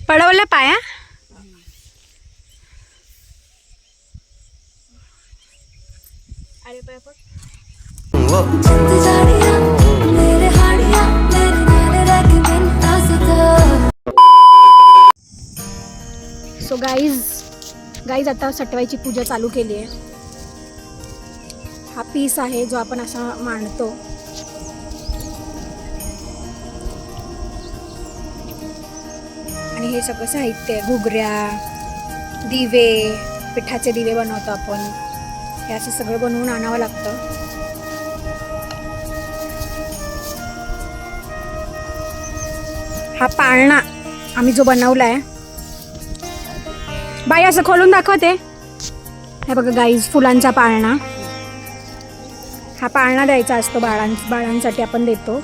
पडवलं पाया. So guys आता सटवाईची पूजा चालू केली आहे. हा पीस आहे जो आपण असा मांडतो. आणि हे सगळं साहित्य, घुगऱ्या, दिवे, पिठाचे दिवे बनवतो आपण. हे असं सगळं बनवून आणावं लागतं. हा पाळणा आम्ही जो बनवलाय, बाई असं खोलून दाखवते. हे बघा गाईज, फुलांचा पाळणा. हा पाळणा द्यायचा असतो बाळांसाठी आपण देतो.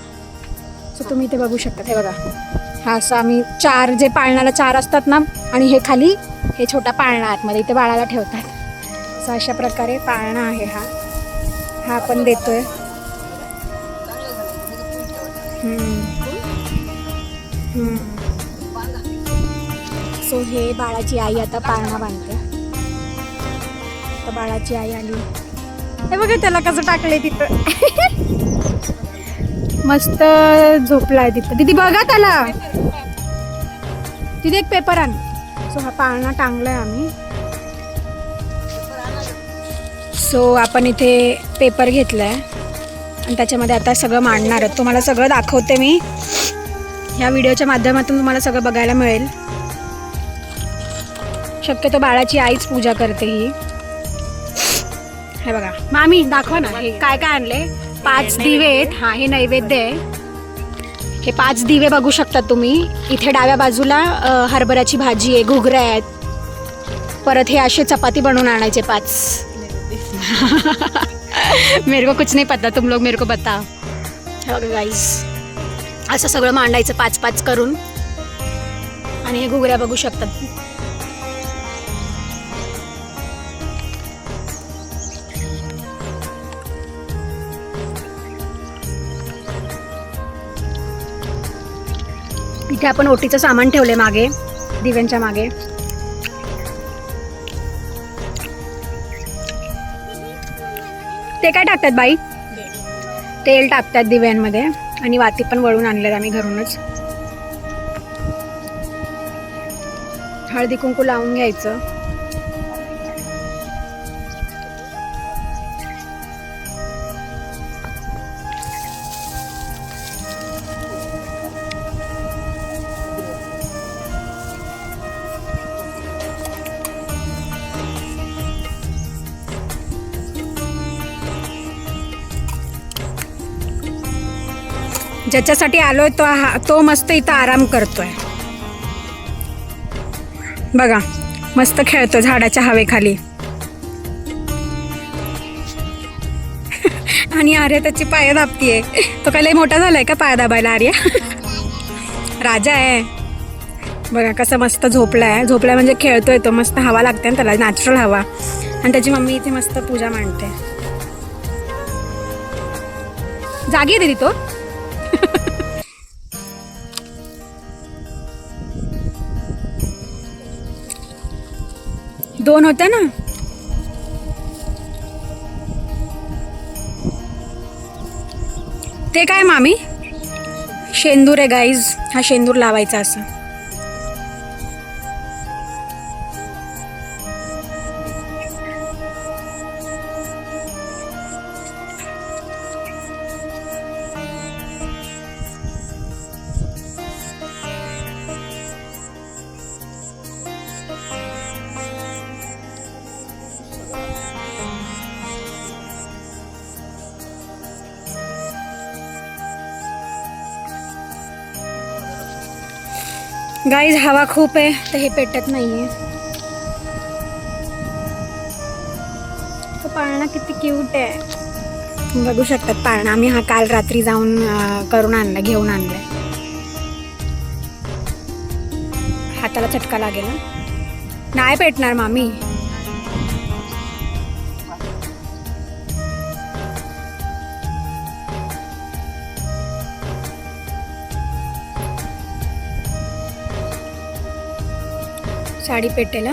सो तुम्ही इथे बघू शकता. हे बघा, हा असा आम्ही 4 जे पाळण्याला 4 असतात ना, आणि हे खाली हे छोटा पाळणा आतमध्ये इथे बाळाला ठेवतात. सो अशा प्रकारे पाळणा आहे हा आपण देतोय. सो हे बाळाची आई आता पाळणा बांधते. तर बाळाची आई आली. हे बघा त्याला कसं टाकलंय तिथं. मस्त झोपलाय तिथं. दीदी बघा त्याला, तिथे एक पेपर आण. सो हा पाळणा टांगलाय आम्ही. सो आपण इथे पेपर घेतलाय आणि त्याच्यामध्ये आता सगळं मांडणार आहे. तुम्हाला सगळं दाखवते मी. ह्या व्हिडिओच्या माध्यमातून तुम्हाला सगळं बघायला मिळेल. शक्यतो बाळाची आईच पूजा करते ही. हे बघा मामी दाखवा ना, हे काय काय आणले. 5 दिवे आहेत. हा, हे नैवेद्य आहे. हे 5 दिवे बघू शकता तुम्ही. इथे डाव्या बाजूला हरभऱ्याची भाजी आहे, घुगऱ्या आहेत. परत हे असे चपाती बनवून आणायचे 5. मेरे को कुछ नहीं पता, तुम लोग मेरे को बता. हे बघा गाईस, असं सगळं मांडायचं 5-5 करून. आणि हे घुगऱ्या बघू शकतात. इथे आपण ओटीचं सामान ठेवले मागे, दिव्यांच्या मागे. ते काय टाकतात बाई? तेल टाकतात दिव्यांमध्ये. आणि वाती पण वळून आणल्यात आम्ही घरूनच. हळदी कुंकू लावून घ्यायचं. ज्याच्यासाठी आलोय तो मस्त इथं आराम करतोय. बघा मस्त खेळतो झाडाच्या हवेखाली. आणि आर्या त्याची पाय दाबतीये. तो काय लय मोठा झालाय का पाय दाबायला आर्या? राजा आहे. बघा कसं मस्त झोपलाय. झोपलाय म्हणजे खेळतोय तो. मस्त हवा लागते ना त्याला, नॅचरल हवा. आणि त्याची मम्मी इथे मस्त पूजा मांडते. जागी आहे दीदी तो. दोन होत्या ना. ते काय मामी? शेंदूर आहे गाईज. हा शेंदूर लावायचा असं. गाईज हवा खूप आहे तर हे पेटत नाहीये. तो पाळणा किती क्यूट आहे बघू शकतात. पाळणा आम्ही हा काल रात्री जाऊन घेऊन आणलाय. हाताला चटका लागेल. नाही पेटणार मामी. साडी पेटेल हा.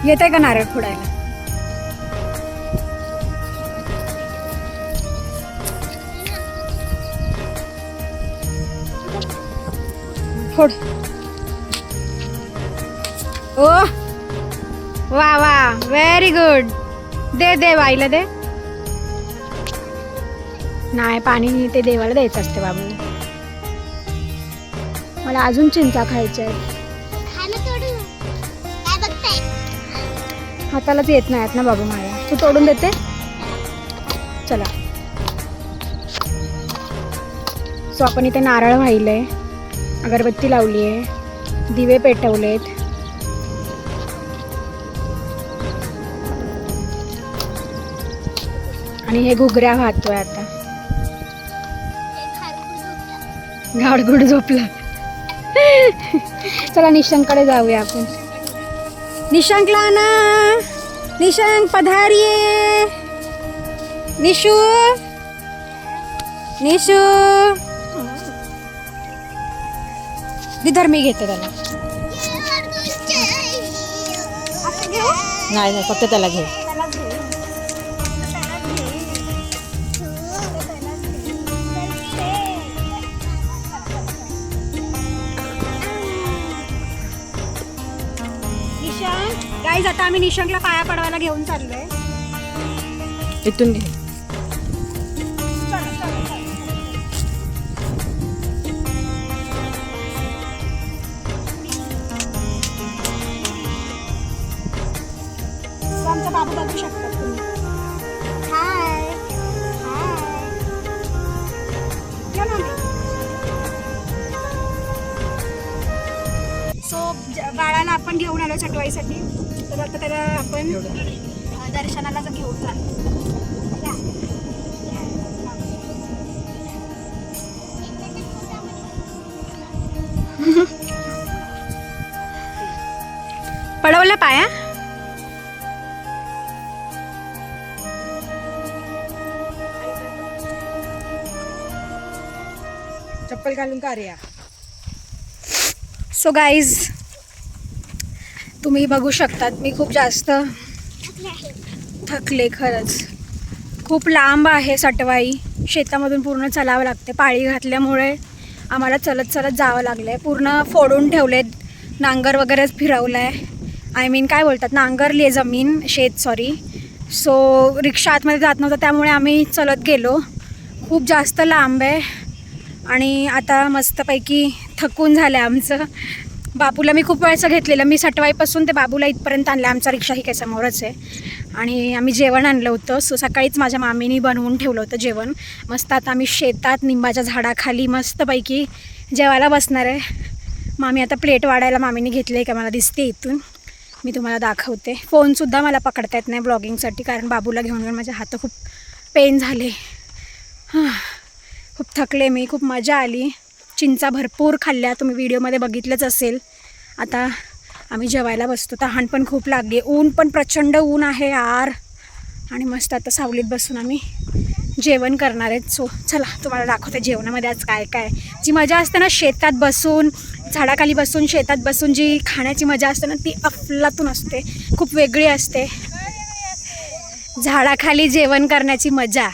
येत आहे का नारळ फोडायला? फोड. ओ वा वा, व्हेरी गुड. दे दे बाईला दे. नाही, पाणी ते देवाला द्यायचं असते बाबू. मला अजून चिंचा खायच्या आहेत. हातालाच येत नाहीत ना बाबू माझ्या. तू तोडून देते? चला. सो आपण इथे नारळ वाहिलंय, अगरबत्ती लावली आहे, दिवे पेटवलेत. आणि हे घुगऱ्या वाहतोय आता. गाडगुड झोपला. चला निशांकडे जाऊया आपण. निशांकला ना, निशांक पधारिये. निशू, निशू विधर मी घेते त्याला. नाही नाही, फक्त त्याला घे. गाईज आता आम्ही निशंकला पाया पडवायला घेऊन चाललोय. इथून घे. आमचा बाबू बघू शकतात तुम्ही. हाय सो बाळाला आपण घेऊन आलो चटवाईसाठी. तर आता त्याला आपण दर्शनाला घेऊन जातो. पडवला पाया. चप्पल घालून का रे? सो गाईज तुम्ही बघू शकतात मी खूप जास्त थकले. खरंच खूप लांब आहे सटवाई. शेतामधून पूर्ण चालावं लागते. पाळी घातल्यामुळे आम्हाला चलत चलत जावं लागलं आहे. पूर्ण फोडून ठेवले, नांगर वगैरेच फिरवलं आहे. आय मीन काय बोलतात, नांगरली आहे जमीन, शेत सॉरी. सो रिक्षा आतमध्ये जात नव्हतं त्यामुळे आम्ही चलत गेलो. खूप जास्त लांब आहे आणि आता मस्तपैकी थकून झालं आहे आमचं. बाबूला मी खूप वेळचं घेतलेलं. मी सटवाईपासून ते बाबूला इथपर्यंत आणलं. आमचा रिक्षा ही काही समोरच आहे. आणि आम्ही जेवण आणलं होतं. सो सकाळीच माझ्या मामीनी बनवून ठेवलं होतं जेवण. मस्त आता आम्ही शेतात निंबाच्या झाडाखाली मस्तपैकी जेवायला बसणार आहे. मामी आता प्लेट वाढायला मामीने घेतली आहे का मला दिसते इथून. मी तुम्हाला दाखवते. फोनसुद्धा मला पकडता येत नाही ब्लॉगिंगसाठी, कारण बाबूला घेऊन घेऊन माझे हात खूप पेन झाले. खूप थकले मी. खूप मजा आली. चिंचा भरपूर खाल्ल्या, तुम्ही व्हिडिओमध्ये बघितलंच असेल. आता आम्ही जेवायला बसतो. तहान पण खूप लागली. ऊन पण प्रचंड ऊन आहे यार. आणि मस्त आता सावलीत बसून आम्ही जेवण करणार आहेत. सो चला तुम्हाला दाखवते जेवणामध्ये आज काय काय. जी मजा असते ना शेतात बसून, झाडाखाली बसून, शेतात बसून जी खाण्याची मजा असते ना, ती अफलातून असते. खूप वेगळी असते झाडाखाली जेवण करण्याची मजा.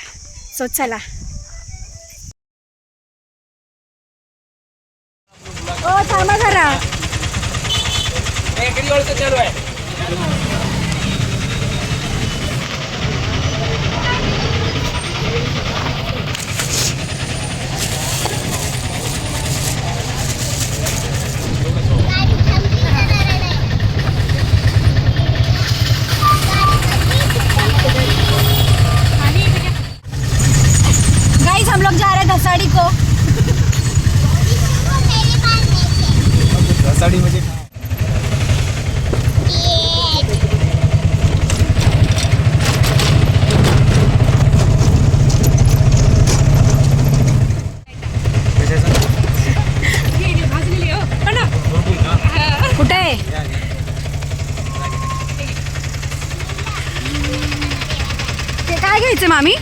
सो चला. ओ थांबा जरा. गाइस हम लोग जा रहे हैं धसाड़ी को. धसाड़ी म्हणजे कुठे ते काय घ्यायचं मामी?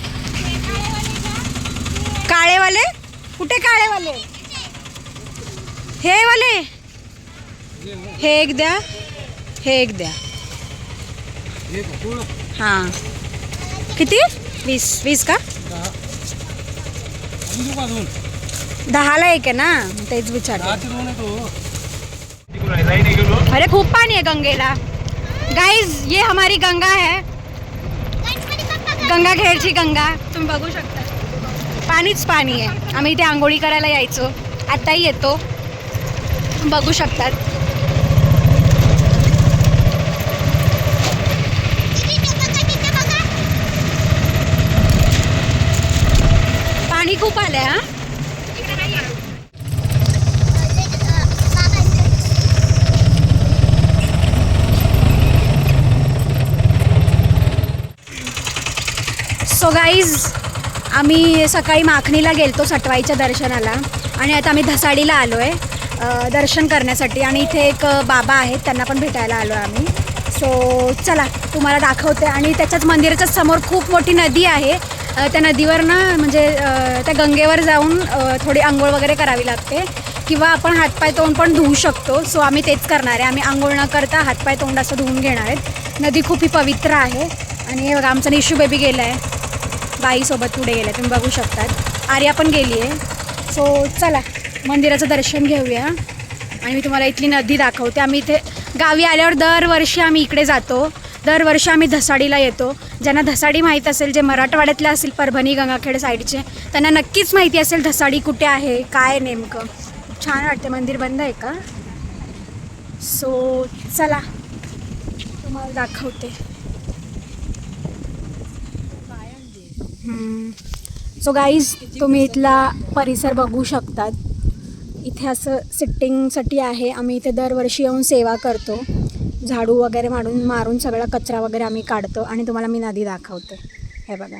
काळेवाले कुठे काळेवाले? हे वाले, हे एक द्या, हे एक द्या. हां किती? 20 का? 10ला एक आहे ना, तेच विचारते. अरे खूप पाणी आहे गंगेला. गाइज ये हमारी गंगा है, गंगाखेडची गंगा. तुम्ही बघू शकता पाणीच पाणी आहे. आम्ही इथे आंघोळी करायला यायचो, आताही येतो, बघू शकतात. पाणी खूप आलंय. हा सो गाईज आम्ही सकाळी माखणीला गेलतो सटवाईच्या दर्शनाला आणि आता आम्ही धसाडीला आलो आहे दर्शन करण्यासाठी. आणि इथे एक बाबा आहेत, त्यांना पण भेटायला आलो आम्ही. सो चला तुम्हाला दाखवते. आणि त्याच्याच मंदिराच्या समोर खूप मोठी नदी आहे. त्या नदीवर ना म्हणजे त्या गंगेवर जाऊन थोडी आंघोळ वगैरे करावी लागते किंवा आपण हातपाय तोंड पण धुवू शकतो. सो आम्ही तेच करणार आहे. आम्ही आंघोळ न करता हातपाय तोंड असं धुवून घेणार आहेत. नदी खूप ही पवित्र आहे. आणि हे बघा आमचा निशू बेबी गेला आहे, बाईसोबत पुढे गेला, तुम्ही बघू शकतात. आर्या पण गेली आहे. सो चला मंदिराचं दर्शन घेऊया आणि मी तुम्हाला इथली नदी दाखवते. आम्ही इथे गावी आल्यावर दरवर्षी आम्ही इकडे जातो. दरवर्षी आम्ही धसाडीला येतो. ज्यांना धसाडी माहीत असेल, जे मराठवाड्यातले असतील, परभणी गंगाखेड साईडचे, त्यांना नक्कीच माहिती असेल धसाडी कुठे आहे, काय नेमकं. छान वाटते. मंदिर बंद आहे का? सो चला तुम्हाला दाखवते. सो गाईज तुम्ही इथला परिसर बघू शकतात. इथे असं सिटिंगसाठी आहे. आम्ही इथे दरवर्षी येऊन सेवा करतो. झाडू वगैरे मारून सगळा कचरा वगैरे आम्ही काढतो. आणि तुम्हाला मी नदी दाखवते. हे बघा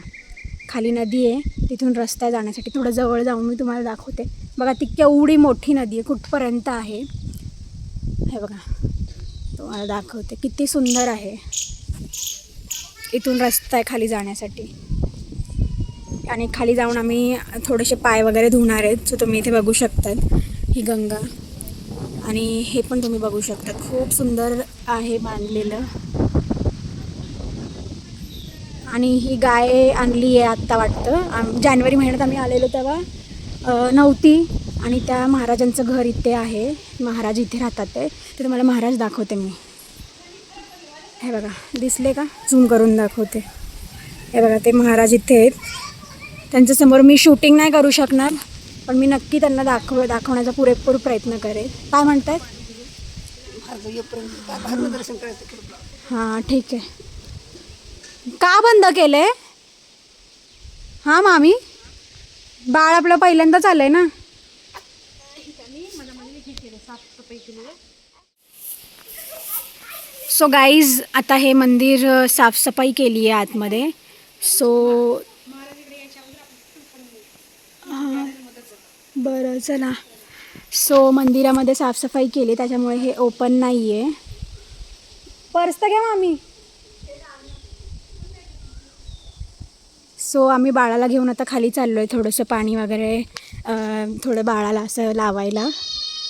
खाली नदी आहे, तिथून रस्ता जाण्यासाठी थोडं जवळ जाऊन मी तुम्हाला दाखवते. बघा ती केवढी मोठी नदी आहे, कुठपर्यंत आहे हे बघा, तुम्हाला दाखवते. किती सुंदर आहे. इथून रस्ता आहे खाली जाण्यासाठी. आणि खाली जाऊन आम्ही थोडेसे पाय वगैरे धुणार आहेत. सो तुम्ही इथे बघू शकतात ही गंगा. आणि हे पण तुम्ही बघू शकतात, खूप सुंदर आहे बांधलेलं. आणि ही गाय आणली आहे आत्ता वाटतं. जानेवारी महिन्यात आम्ही आलेलो तेव्हा नव्हती. आणि त्या महाराजांचं घर इथे आहे, महाराज इथे राहतात. ते तुम्हाला महाराज दाखवते मी. हे बघा दिसले का? झूम करून दाखवते. हे बघा ते महाराज इथे आहेत. त्यांच्यासमोर मी शूटिंग नाही करू शकणार, पण मी नक्की त्यांना दाखवण्याचा पुरेपूर प्रयत्न करेन. काय म्हणतात? हां ठीक आहे. का बंद केलं आहे? हां मामी, बाळ आपलं पहिल्यांदाच आलं आहे ना. सो गाईज आता हे मंदिर साफसफाई केली आहे आतमध्ये. सो बरं चला. सो मंदिरामध्ये साफसफाई केली, त्याच्यामुळे हे ओपन नाही आहे. पर्स तर घ्या मामी. सो आम्ही बाळाला घेऊन आता खाली चाललो आहे. थोडंसं पाणी वगैरे थोडं बाळाला असं लावायला.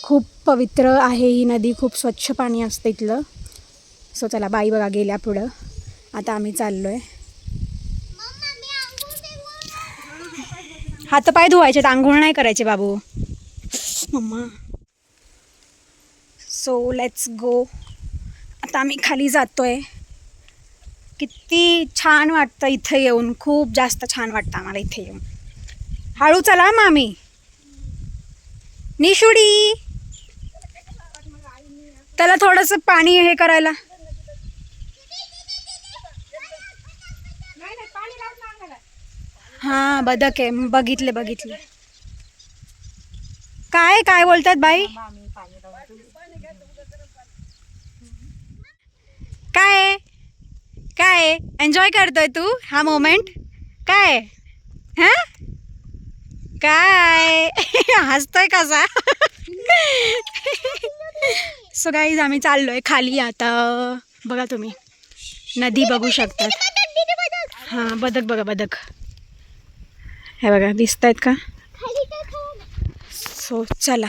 खूप पवित्र आहे ही नदी, खूप स्वच्छ पाणी असतं इथलं. सो चला बाई बघा गेल्या पुढं, आता आम्ही चाललो आहे. हातपाय धुवायचे, आंघोळ नाही करायचे बाबू मम्मा. So let's go. आता आम्ही खाली जातोय. किती छान वाटतं इथे येऊन, खूप जास्त छान वाटतं आम्हाला इथे येऊन. हळू चला मामी. निशुडी त्याला थोडंसं पाणी हे करायला. हां बदक आहे, बघितले. काय बोलतात बाई? काय एन्जॉय करतोय तू हा मोमेंट? काय हां काय हसतोय कसा? सो गाईज आम्ही चाललोय खाली आता. बघा तुम्ही नदी बघू शकतात. हां बदक बघा, बदक हे बघा दिसत आहेत का? सो चला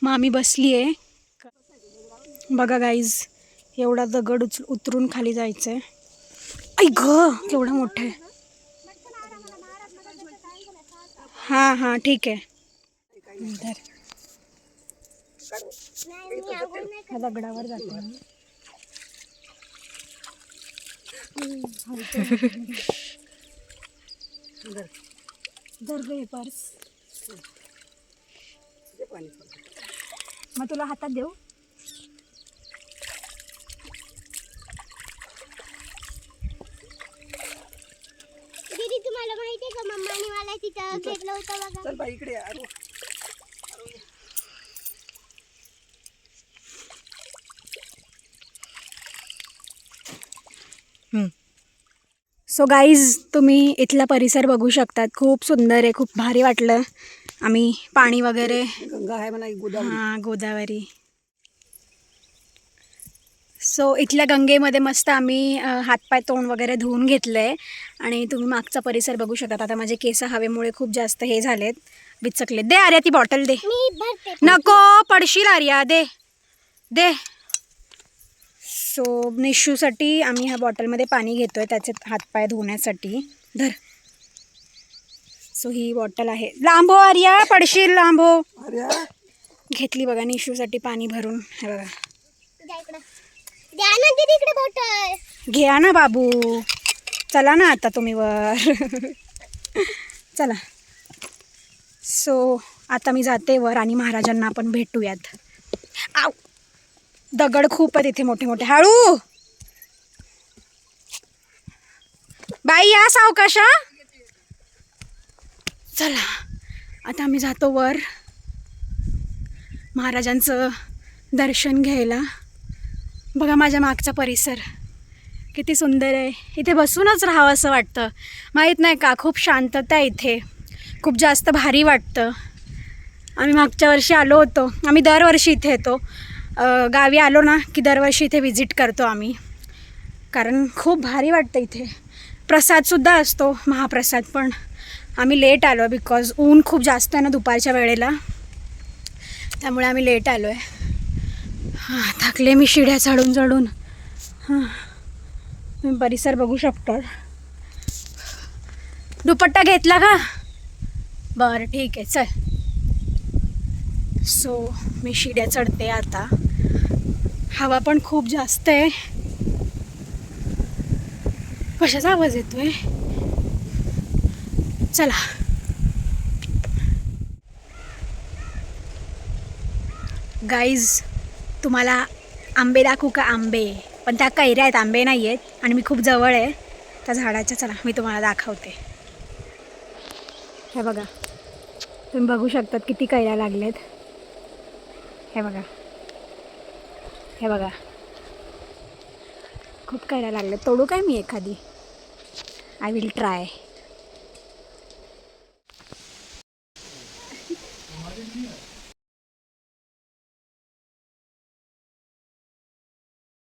मग आम्ही बसली आहे. बघा गाईज, एवढा दगड उतरून खाली जायचं आहे. ऐ ग केवढा मोठा आहे. हां हां ठीक आहे. ह्या दगडावर जाते मी. धर गं हे पर्स. मग तुला हातात देऊ. दीदी तुम्हाला माहिती आहे का मम्माने मला तिथं घेतलं होतं बघा. चल बाई इकडे आरो. सो गाईज, तुम्ही इथला परिसर बघू शकतात. खूप सुंदर आहे, खूप भारी वाटलं. आम्ही पाणी वगैरे, गंगा आहे म्हणा गोदावरी. हां गोदावरी. सो इथल्या गंगेमध्ये मस्त आम्ही हातपाय तोंड वगैरे धुवून घेतलं आहे. आणि तुम्ही मागचा परिसर बघू शकता. आता माझे केस हवेमुळे खूप जास्त हे झालेत, बिचकलेत. दे आर्या ती बॉटल दे. मी भरते. नको पडशील आर्या, दे दे. सो निशूसाठी आम्ही ह्या बॉटलमध्ये पाणी घेतो आहे, त्याचे हातपाय धुण्यासाठी. धर. सो ही बॉटल आहे. लांब हो आर्या, पडशील. लांब हो. अरे घेतली बघा निशूसाठी पाणी भरून. हे बघा. द्या इकडं. द्या ना दीदी इकडे बॉटल. घ्या ना बाबू. चला ना आता तुम्ही वर. चला. सो आता मी जाते वर आणि महाराजांना आपण भेटूयात. आव, दगड खूप आहेत इथे मोठे मोठे. हळू बाई, या सावकाशा. चला आता आम्ही जातो वर महाराजांचं दर्शन घ्यायला. बघा माझ्या मागचा परिसर किती सुंदर आहे. इथे बसूनच राहावं असं वाटतं. माहीत नाही का, खूप शांतता आहे इथे. खूप जास्त भारी वाटतं. आम्ही मागच्या वर्षी आलो होतो. आम्ही दरवर्षी इथे येतो. गावी आलो ना की दरवर्षी इथे विजिट करतो आम्ही, कारण खूप भारी वाटतं इथे. प्रसादसुद्धा असतो, महाप्रसाद. पण आम्ही लेट आलो बिकॉज ऊन खूप जास्त आहे ना दुपारच्या वेळेला, त्यामुळे आम्ही लेट आलो आहे. हां, थकले मी शिड्या चढून चढून. हां, तुम्ही परिसर बघू शकता. दुपट्टा घेतला का? बरं ठीक आहे, चल. सो मी शिड्या चढते आता. हवा पण खूप जास्त आहे. कशाचा आवाज येतोय? चला. गाईज, तुम्हाला आंबे दाखवू का? आंबे, पण त्या कैऱ्या आहेत, आंबे नाही आहेत. आणि मी खूप जवळ आहे त्या झाडाच्या. चला मी तुम्हाला दाखवते. हे बघा, तुम्ही बघू शकतात किती कैऱ्या लागलेत. हे बघा, हे बघा, खूप कैऱ्या लागल्यात. तोडू काय मी एखादी? I will try.